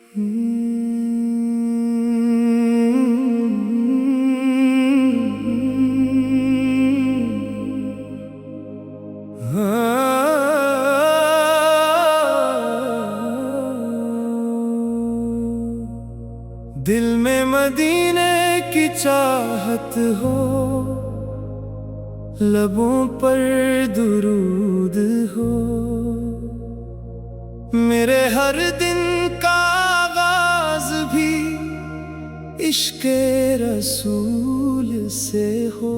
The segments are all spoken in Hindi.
दिल में मदीने की चाहत हो, लबों पर दुरूद हो। मेरे हर दिन का आगाज भी इश्क़े रसूल से हो।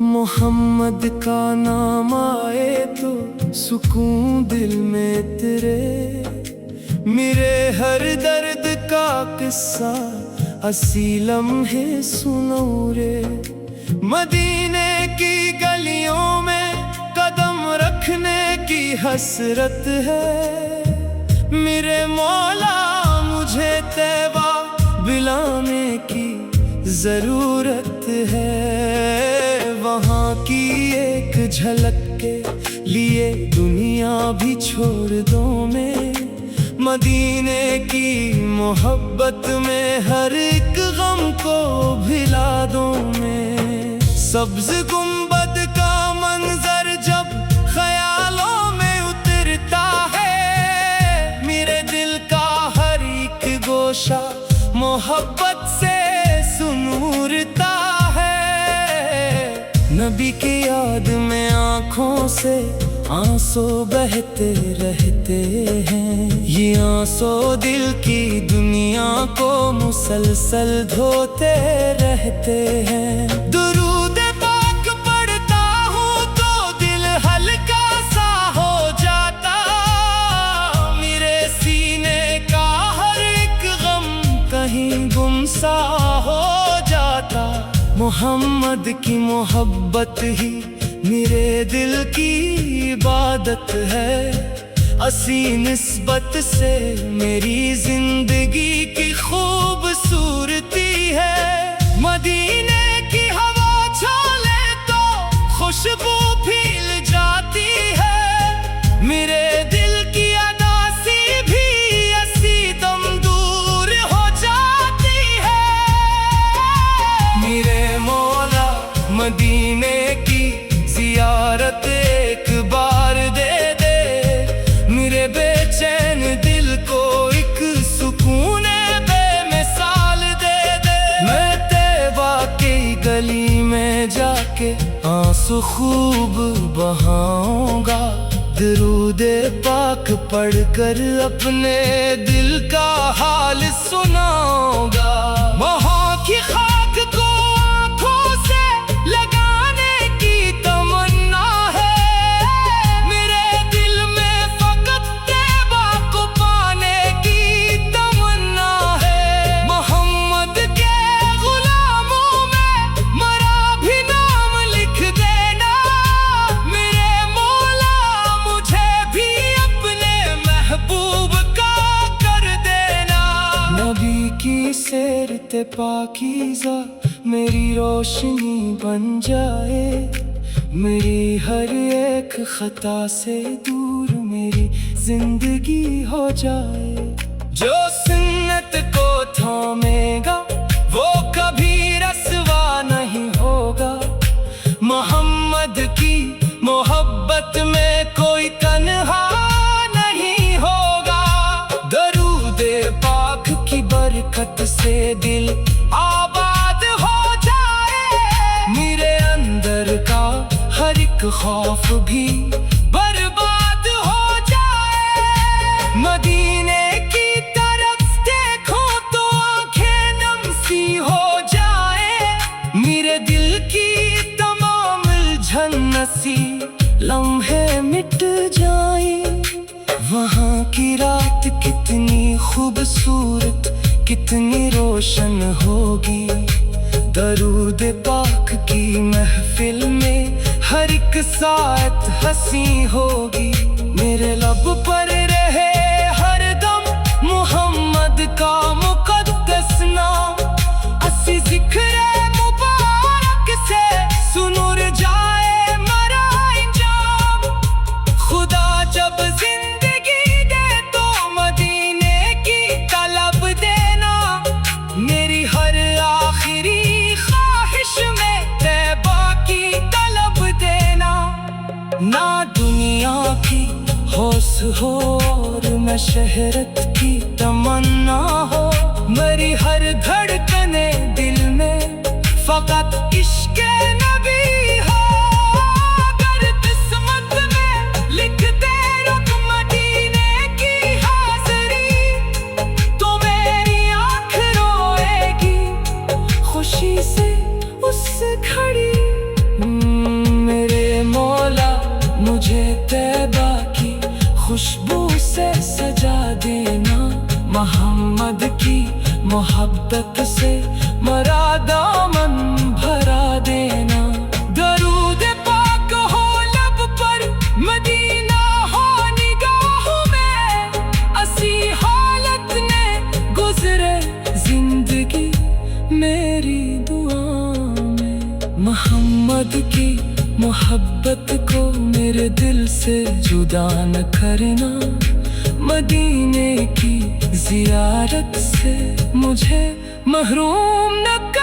मोहम्मद का नाम आए तो सुकून दिल में तेरे। मेरे हर दर्द का किस्सा हंसी लम्हे सुनो रे। मदीने की गलियों में कदम रखने की हसरत है। मेरे मौला मुझे तैबा बुलाने की जरूरत है। वहाँ की एक झलक के लिए दुनिया भी छोड़ दो मैं। मदीने की मोहब्बत में हर एक गम को भिला दूं मैं। सब्ज गुंबद का मंजर जब ख्यालों में उतरता है। मेरे दिल का हर एक गोशा मोहब्बत से सुनूरता है। नबी की याद में आँखों से आंसू बहते रहते हैं। ये आंसू दिल की दुनिया को मुसलसल धोते रहते हैं। दुरूद पाक पढ़ता हूँ तो दिल हल्का सा हो जाता। मेरे सीने का हर एक गम कहीं गुम सा हो जाता। मोहम्मद की मोहब्बत ही मेरे दिल की इबादत है। असी निस्बत से मेरी जिंदगी की खूबसूरती है। मदीने की हवा चले तो खुशबू फैल जाती है। मेरे दिल की अदासी भी असी दम दूर हो जाती है। मेरे मौला मदीने की ज़ियारत एक बार दे दे। मेरे बेचैन दिल को एक सुकून बेमिसाल दे दे। मैं तैबा की गली में जाके आंसू खूब बहाऊंगा। दरूद पाक पढ़कर अपने दिल का हाल सुनाऊंगा। वहाँ की खाक को आँखों से लगाने की तमन्ना है। मेरे दिल में फकत तैबा को पाने की तमन्ना है। मोहम्मद के गुलामों में मरा भी नाम लिख देना। मेरे मौला मुझे भी अपने महबूब का कर देना। नबी की सीरत पाकीज़ा मेरी रोशनी बन जाए। मेरी हर एक खता से दूर मेरी जिंदगी हो जाए। जो सुन्नत को थामेगा वो कभी रस्वा नहीं होगा। मोहम्मद की मोहब्बत में कोई तन्हा नहीं होगा। दरूद पाक की बरकत से दिल आबाद हो जाए। मेरे अंदर का हर एक खौफ भी बर्बाद हो जाए। मदीने की तरफ देखो तो आंखें नम सी हो जाए। मेरे दिल की तमाम उलझन सी लम्हे मिट जाए। वहाँ की रात कितनी खूबसूरत कितनी रोशन होगी। दरूद पाक की महफिल में हर एक साथ हंसी होगी। मेरे लब पर रहे हर दम मोहम्मद का मुकद्दस नाम। असी जिक्र मुबारक से सुनूर जाए मरा इंजाम। खुदा जब जिंदगी दे तो मदीने हो और न शहरत की तमन्ना हो। मेरी हर धड़कने दिल में फकत इश्क़ नबी हो। अगर किस्मत में लिख दे रुक मदीने की हाज़री, तो मेरी आँख रोएगी खुशी से उस घड़ी। मेरे मौला मुझे तैबा की खुशबू से सजा देना, मोहम्मद की मोहब्बत से मरा दामन भरा देना। दरूद पाक हो लब पर, मदीना हो निगाहों में, ऐसी हालत ने गुजरे जिंदगी मेरी दुआ में। मोहम्मद की मोहब्बत को मेरे दिल से जुदा न करना, मदीने की ज़ियारत से मुझे महरूम न करना।